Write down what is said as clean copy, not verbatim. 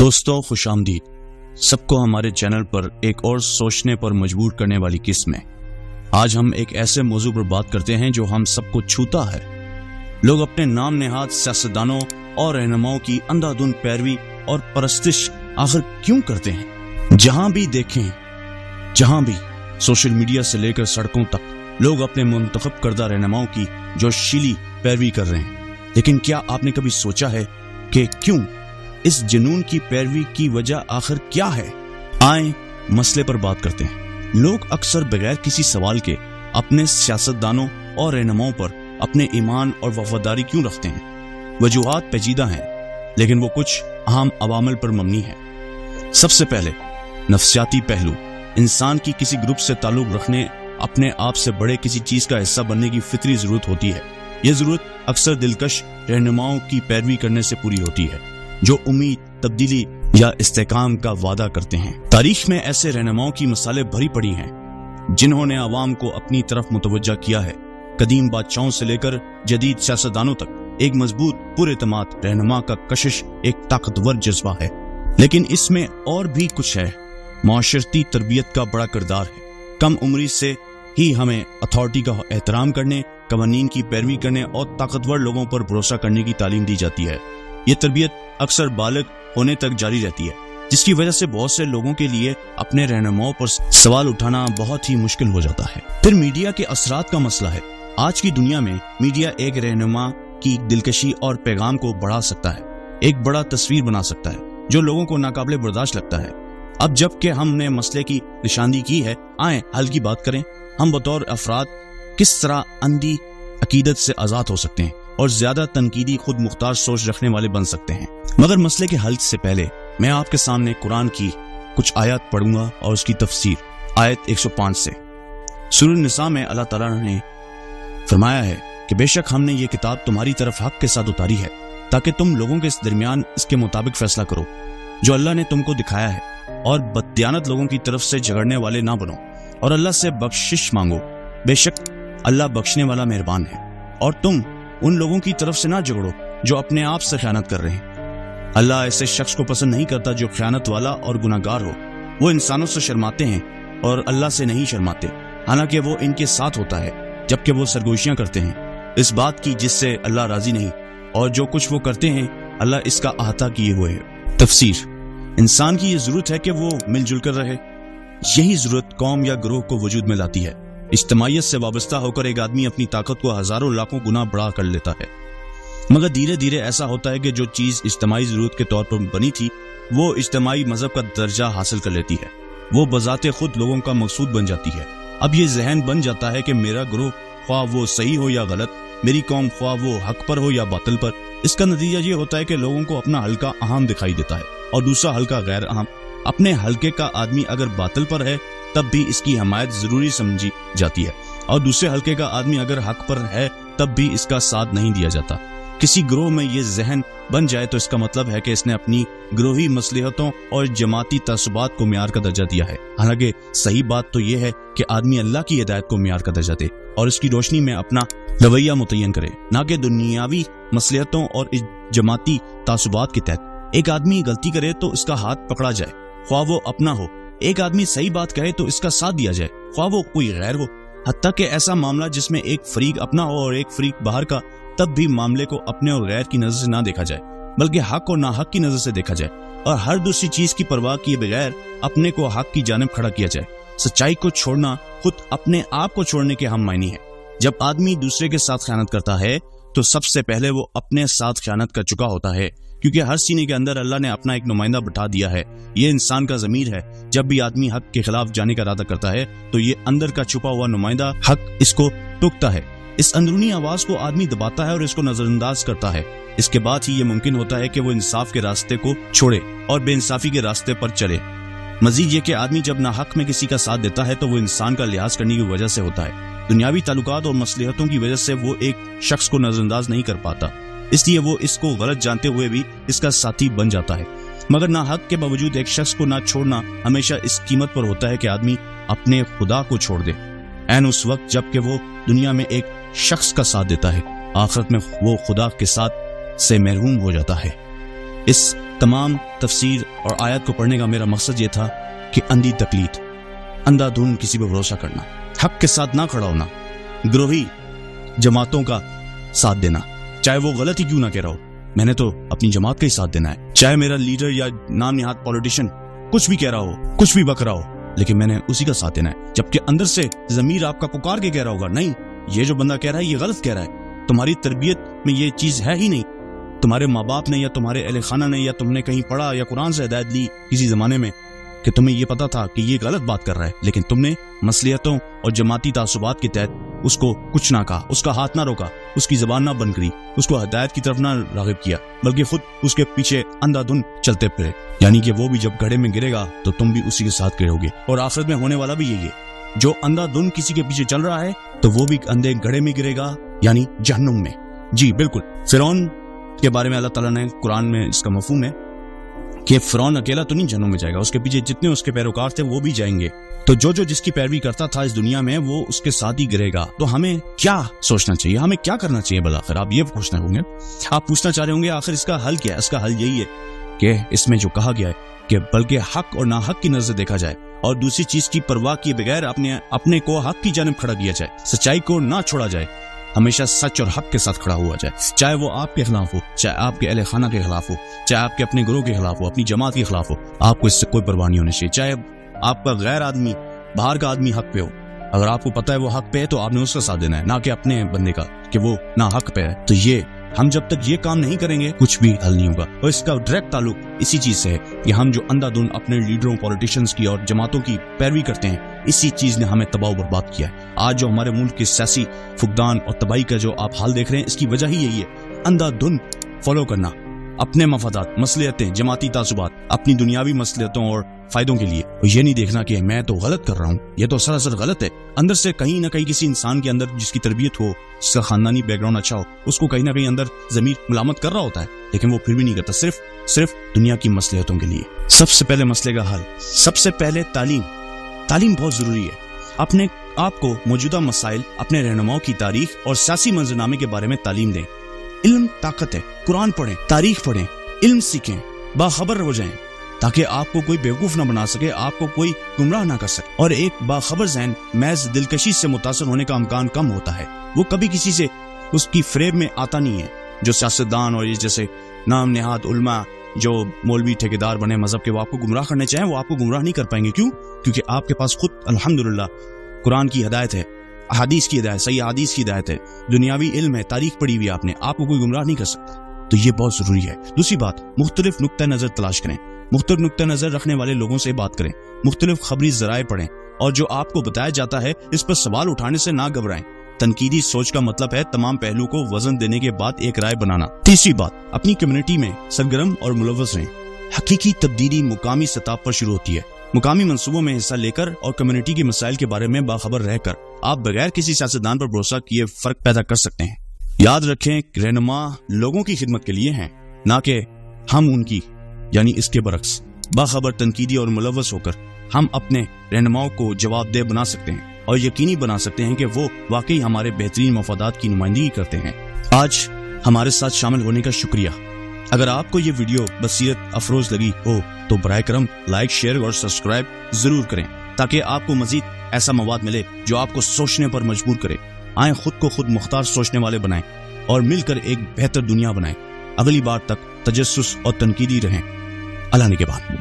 دوستو خوش آمدید سب کو ہمارے چینل پر ایک اور سوچنے پر مجبور کرنے والی قسم ہے۔ آج ہم ایک ایسے موضوع پر بات کرتے ہیں جو ہم سب کو چھوتا ہے۔ لوگ اپنے نام نہاد سیاستدانوں اور رہنماؤں کی اندھا دھند پیروی اور پرستش آخر کیوں کرتے ہیں؟ جہاں بھی دیکھیں، جہاں بھی سوشل میڈیا سے لے کر سڑکوں تک لوگ اپنے منتخب کردہ رہنماؤں کی جوشیلی پیروی کر رہے ہیں، لیکن کیا آپ نے کبھی سوچا ہے کہ کیوں؟ اس جنون کی پیروی کی وجہ آخر کیا ہے؟ آئیں مسئلے پر بات کرتے ہیں۔ لوگ اکثر بغیر کسی سوال کے اپنے سیاستدانوں اور رہنماؤں پر اپنے ایمان اور وفاداری کیوں رکھتے ہیں؟ وجوہات پیچیدہ ہیں، لیکن وہ کچھ اہم عوامل پر مبنی ہیں۔ سب سے پہلے نفسیاتی پہلو۔ انسان کی کسی گروپ سے تعلق رکھنے، اپنے آپ سے بڑے کسی چیز کا حصہ بننے کی فطری ضرورت ہوتی ہے۔ یہ ضرورت اکثر دلکش رہنماؤں کی پیروی کرنے سے پوری ہوتی ہے، جو امید، تبدیلی یا استحکام کا وعدہ کرتے ہیں۔ تاریخ میں ایسے رہنماؤں کی مثالیں بھری پڑی ہیں جنہوں نے عوام کو اپنی طرف متوجہ کیا ہے۔ قدیم بادشاہوں سے لے کر جدید سیاستدانوں تک ایک مضبوط پر اعتماد رہنما کا کشش ایک طاقتور جذبہ ہے، لیکن اس میں اور بھی کچھ ہے۔ معاشرتی تربیت کا بڑا کردار ہے۔ کم عمری سے ہی ہمیں اتھارٹی کا احترام کرنے، قوانین کی پیروی کرنے اور طاقتور لوگوں پر بھروسہ کرنے کی تعلیم دی جاتی ہے۔ یہ تربیت اکثر بالغ ہونے تک جاری رہتی ہے، جس کی وجہ سے بہت سے لوگوں کے لیے اپنے رہنماؤں پر سوال اٹھانا بہت ہی مشکل ہو جاتا ہے۔ پھر میڈیا کے اثرات کا مسئلہ ہے۔ آج کی دنیا میں میڈیا ایک رہنما کی دلکشی اور پیغام کو بڑھا سکتا ہے، ایک بڑا تصویر بنا سکتا ہے جو لوگوں کو ناقابل برداشت لگتا ہے۔ اب جب کہ ہم نے مسئلے کی نشاندہی کی ہے، آئیں حل کی بات کریں۔ ہم بطور افراد کس طرح اندھی عقیدت سے آزاد ہو سکتے ہیں اور زیادہ تنقیدی، خود مختار سوچ رکھنے والے بن سکتے ہیں۔ مگر مسئلے کے حل سے پہلے میں آپ کے سامنے قرآن کی کچھ آیات پڑھوں گا اور اس کی تفسیر۔ آیت 105 سے سورہ النساء میں اللہ تعالیٰ نے فرمایا ہے کہ بے شک ہم نے یہ کتاب تمہاری طرف حق کے ساتھ اتاری ہے تاکہ تم لوگوں کے درمیان اس کے مطابق فیصلہ کرو جو اللہ نے تم کو دکھایا ہے، اور بددیانت لوگوں کی طرف سے جھگڑنے والے نہ بنو، اور اللہ سے بخشش مانگو، بے شک اللہ بخشنے والا مہربان ہے۔ اور تم ان لوگوں کی طرف سے نہ جھگڑو جو اپنے آپ سے خیانت کر رہے ہیں۔ اللہ ایسے شخص کو پسند نہیں کرتا جو خیانت والا اور گناہگار ہو۔ وہ انسانوں سے شرماتے ہیں اور اللہ سے نہیں شرماتے، حالانکہ وہ ان کے ساتھ ہوتا ہے جبکہ وہ سرگوشیاں کرتے ہیں اس بات کی جس سے اللہ راضی نہیں، اور جو کچھ وہ کرتے ہیں اللہ اس کا احاطہ کیے ہوئے ہے۔ تفسیر۔ انسان کی یہ ضرورت ہے کہ وہ مل جل کر رہے۔ یہی ضرورت قوم یا گروہ کو وجود میں لاتی ہے۔ اجتماعیت سے وابستہ ہو کر ایک آدمی اپنی طاقت کو ہزاروں لاکھوں گنا بڑھا کر لیتا ہے، مگر دھیرے دھیرے ایسا ہوتا ہے کہ جو چیز اجتماعی ضرورت کے طور پر بنی تھی وہ اجتماعی مذہب کا درجہ حاصل کر لیتی ہے۔ وہ بذات خود لوگوں کا مقصود بن جاتی ہے۔ اب یہ ذہن بن جاتا ہے کہ میرا گروہ خواہ وہ صحیح ہو یا غلط، میری قوم خواہ وہ حق پر ہو یا باطل پر۔ اس کا نتیجہ یہ ہوتا ہے کہ لوگوں کو اپنا حلقہ اہم دکھائی دیتا ہے اور دوسرا حلقہ غیر اہم۔ اپنے حلقے کا آدمی اگر باطل پر ہے تب بھی اس کی حمایت ضروری سمجھی جاتی ہے، اور دوسرے حلقے کا آدمی اگر حق پر ہے تب بھی اس کا ساتھ نہیں دیا جاتا۔ کسی گروہ میں یہ ذہن بن جائے تو اس کا مطلب ہے کہ اس نے اپنی گروہی مصلحتوں اور جماعتی تعصبات کو معیار کا درجہ دیا ہے، حالانکہ صحیح بات تو یہ ہے کہ آدمی اللہ کی ہدایت کو معیار کا درجہ دے اور اس کی روشنی میں اپنا رویہ متعین کرے، نہ کہ دنیاوی مصلحتوں اور جماعتی تعصبات کے تحت۔ ایک آدمی غلطی کرے تو اس کا ہاتھ پکڑا جائے، خواہ وہ اپنا ہو۔ ایک آدمی صحیح بات کہے تو اس کا ساتھ دیا جائے، خواہ وہ کوئی غیر ہو۔ حتیٰ کہ ایسا معاملہ جس میں ایک فریق اپنا ہو اور ایک فریق باہر کا، تب بھی معاملے کو اپنے اور غیر کی نظر سے نہ دیکھا جائے بلکہ حق اور ناحق کی نظر سے دیکھا جائے، اور ہر دوسری چیز کی پرواہ کیے بغیر اپنے کو حق کی جانب کھڑا کیا جائے۔ سچائی کو چھوڑنا خود اپنے آپ کو چھوڑنے کے ہم معنی ہے۔ جب آدمی دوسرے کے ساتھ خیانت کرتا ہے تو سب سے پہلے وہ اپنے ساتھ خیانت کر چکا ہوتا ہے، کیونکہ ہر سینے کے اندر اللہ نے اپنا ایک نمائندہ بٹھا دیا ہے۔ یہ انسان کا ضمیر ہے۔ جب بھی آدمی حق کے خلاف جانے کا ارادہ کرتا ہے تو یہ اندر کا چھپا ہوا نمائندہ حق اس کو ٹوکتا ہے۔ اس اندرونی آواز کو آدمی دباتا ہے اور اس کو نظر انداز کرتا ہے۔ اس کے بعد ہی یہ ممکن ہوتا ہے کہ وہ انصاف کے راستے کو چھوڑے اور بے انصافی کے راستے پر چلے۔ مزید یہ کہ آدمی جب ناحق میں کسی کا ساتھ دیتا ہے تو وہ انسان کا لحاظ کرنے کی وجہ سے ہوتا ہے۔ دنیاوی تعلقات اور مصلحتوں کی وجہ سے وہ ایک شخص کو نظر انداز نہیں کر پاتا، اس لیے وہ اس کو غلط جانتے ہوئے بھی اس کا ساتھی بن جاتا ہے۔ مگر ناحق کے باوجود ایک شخص کو نہ چھوڑنا ہمیشہ اس قیمت پر ہوتا ہے کہ آدمی اپنے خدا کو چھوڑ دے، عین اس وقت جب کہ وہ دنیا میں ایک شخص کا ساتھ دیتا ہے، آخرت میں وہ خدا کے ساتھ سے محروم ہو جاتا ہے۔ اس تمام تفسیر اور آیات کو پڑھنے کا میرا مقصد یہ تھا کہ اندھی تقلید، اندھا دھن کسی پہ بھروسہ کرنا، حق کے ساتھ نہ کھڑا ہونا، گروہی جماعتوں کا ساتھ دینا، چاہے وہ غلط ہی کیوں نہ کہہ رہا ہو، میں نے تو اپنی جماعت کا ہی ساتھ دینا ہے، چاہے میرا لیڈر یا نام نہاد پولیٹیشین کچھ بھی کہہ رہا ہو، کچھ بھی بک رہا ہو، لیکن میں نے اسی کا ساتھ دینا ہے، جبکہ اندر سے ضمیر آپ کا پکار کے کہہ رہا ہوگا نہیں، یہ جو بندہ کہہ رہا ہے یہ غلط کہہ رہا ہے، تمہاری تربیت میں یہ چیز ہے ہی نہیں، تمہارے ماں باپ نے یا تمہارے اہل خانہ نے یا تم نے کہیں پڑھا یا قرآن سے ہدایت لی کسی زمانے میں کہ تمہیں یہ پتا تھا کہ یہ غلط بات کر رہا ہے، لیکن تم نے مصلحتوں اور جماعتی تعصبات کے تحت اس کو کچھ نہ کہا، اس کا ہاتھ نہ روکا، اس کی زبان نہ بند کری، اس کو ہدایت کی طرف نہ راغب کیا، بلکہ خود اس کے پیچھے اندھا دھن چلتے پھرے، یعنی کہ وہ بھی جب گڑھے میں گرے گا تو تم بھی اسی کے ساتھ گرو گے، اور آخرت میں ہونے والا بھی یہی ہے، جو اندھا دھن کسی کے پیچھے چل رہا ہے تو وہ بھی اندھے گڑھے میں گرے گا، یعنی جہنم میں۔ جی بالکل، فرعون کے بارے میں اللہ تعالیٰ نے قرآن میں اس کا مفہوم ہے کہ فرعون اکیلا تو نہیں جہنم میں جائے گا، اس کے پیچھے جتنے اس کے پیروکار تھے وہ بھی جائیں گے، تو جو جس کی پیروی کرتا تھا اس دنیا میں وہ اس کے ساتھ ہی گرے گا۔ تو ہمیں کیا سوچنا چاہیے، ہمیں کیا کرنا چاہیے بالآخر؟ آپ یہ پوچھنا ہوں گے، آپ پوچھنا چاہ رہے ہوں گے آخر اس کا حل کیا ہے؟ اس کا حل یہی ہے کہ اس میں جو کہا گیا ہے کہ بلکہ حق اور ناحق کی نظر سے دیکھا جائے، اور دوسری چیز کی پرواہ کیے بغیر اپنے کو حق کی جانب کھڑا کیا جائے، سچائی کو نہ چھوڑا جائے، ہمیشہ سچ اور حق کے ساتھ کھڑا ہوا جائے، چاہے وہ آپ کے خلاف ہو، چاہے آپ کے اہل خانہ کے خلاف ہو، چاہے آپ کے اپنے گروہ کے خلاف ہو، اپنی جماعت کے خلاف ہو، آپ کو اس سے کوئی پرواہ نہیں ہونی چاہیے، چاہے آپ کا غیر آدمی باہر کا آدمی حق پہ ہو، اگر آپ کو پتا ہے وہ حق پہ ہے تو آپ نے اس کا ساتھ دینا ہے، نہ کہ اپنے بندے کا کہ وہ نہ حق پہ ہے۔ تو یہ ہم جب تک یہ کام نہیں کریں گے کچھ بھی حل نہیں ہوگا، اور اس کا ڈائریکٹ تعلق اسی چیز سے ہے کہ ہم جو اندھا دھن اپنے لیڈروں، پولیٹیشنز کی اور جماعتوں کی پیروی کرتے ہیں، اسی چیز نے ہمیں تباہ و برباد کیا ہے۔ آج جو ہمارے ملک کے سیاسی فقدان اور تباہی کا جو آپ حال دیکھ رہے ہیں، اس کی وجہ ہی یہی ہے، اندھا دھن فالو کرنا، اپنے مفادات، مصلحتیں، جماعتی تعصبات، اپنی دنیاوی مصلحتوں اور فائدوں کے لیے، اور یہ نہیں دیکھنا کہ میں تو غلط کر رہا ہوں، یہ تو سراسر غلط ہے۔ اندر سے کہیں نہ کہیں کسی انسان کے اندر جس کی تربیت ہو، جس کا خاندانی بیک گراؤنڈ اچھا ہو، اس کو کہیں نہ کہیں اندر ضمیر ملامت کر رہا ہوتا ہے، لیکن وہ پھر بھی نہیں کرتا، صرف دنیا کی مصلحتوں کے لیے۔ سب سے پہلے مسئلے کا حل، سب سے پہلے تعلیم بہت ضروری ہے۔ اپنے آپ کو موجودہ مسائل، اپنے رہنماؤں کی تاریخ اور سیاسی منظرنامے کے بارے میں تعلیم دیں۔ علم طاقت ہے، قرآن پڑھیں، تاریخ پڑھیں، علم سیکھیں، باخبر ہو جائیں، تاکہ آپ کو کوئی بیوقوف نہ بنا سکے، آپ کو کوئی گمراہ نہ کر سکے، اور ایک باخبر ذہن محض دلکشی سے متاثر ہونے کا امکان کم ہوتا ہے، وہ کبھی کسی سے اس کی فریب میں آتا نہیں ہے۔ جو سیاستدان اور جیسے نام نہاد علماء جو مولوی ٹھیکیدار بنے مذہب کے، وہ آپ کو گمراہ کرنے چاہیں، وہ آپ کو گمراہ نہیں کر پائیں گے۔ کیوں؟ کیونکہ آپ کے پاس خود الحمدللہ قرآن کی ہدایت ہے، احادیث کی ہدایت، صحیح احادیث کی ہدایت ہے، دنیاوی علم ہے، تاریخ پڑھی ہوئی آپ نے، آپ کو کوئی گمراہ نہیں کر سکتا۔ تو یہ بہت ضروری ہے۔ دوسری بات، مختلف نقطہ نظر تلاش کریں، مختلف نقطہ نظر رکھنے والے لوگوں سے بات کریں، مختلف خبری ذرائع پڑھیں، اور جو آپ کو بتایا جاتا ہے اس پر سوال اٹھانے سے نہ گھبرائیں۔ تنقیدی سوچ کا مطلب ہے تمام پہلو کو وزن دینے کے بعد ایک رائے بنانا۔ تیسری بات، اپنی کمیونٹی میں سرگرم اور ملوث رہیں۔ حقیقی تبدیلی مقامی سطح پر شروع ہوتی ہے۔ مقامی منصوبوں میں حصہ لے کر اور کمیونٹی کے مسائل کے بارے میں باخبر رہ کر آپ بغیر کسی سیاستدان پر بھروسہ کیے فرق پیدا کر سکتے ہیں۔ یاد رکھیں، رہنما لوگوں کی خدمت کے لیے ہیں، نہ کہ ہم ان کی، یعنی اس کے برعکس۔ باخبر، تنقیدی اور ملوث ہو کر ہم اپنے رہنماؤں کو جواب دہ بنا سکتے ہیں اور یقینی بنا سکتے ہیں کہ وہ واقعی ہمارے بہترین مفادات کی نمائندگی کرتے ہیں۔ آج ہمارے ساتھ شامل ہونے کا شکریہ۔ اگر آپ کو یہ ویڈیو بصیرت افروز لگی ہو تو براہ کرم لائک، شیئر اور سبسکرائب ضرور کریں، تاکہ آپ کو مزید ایسا مواد ملے جو آپ کو سوچنے پر مجبور کرے۔ آئیں خود کو خود مختار سوچنے والے بنائیں اور مل کر ایک بہتر دنیا بنائیں۔ اگلی بار تک تجسس اور تنقیدی رہیں۔ اللہ نگہبان۔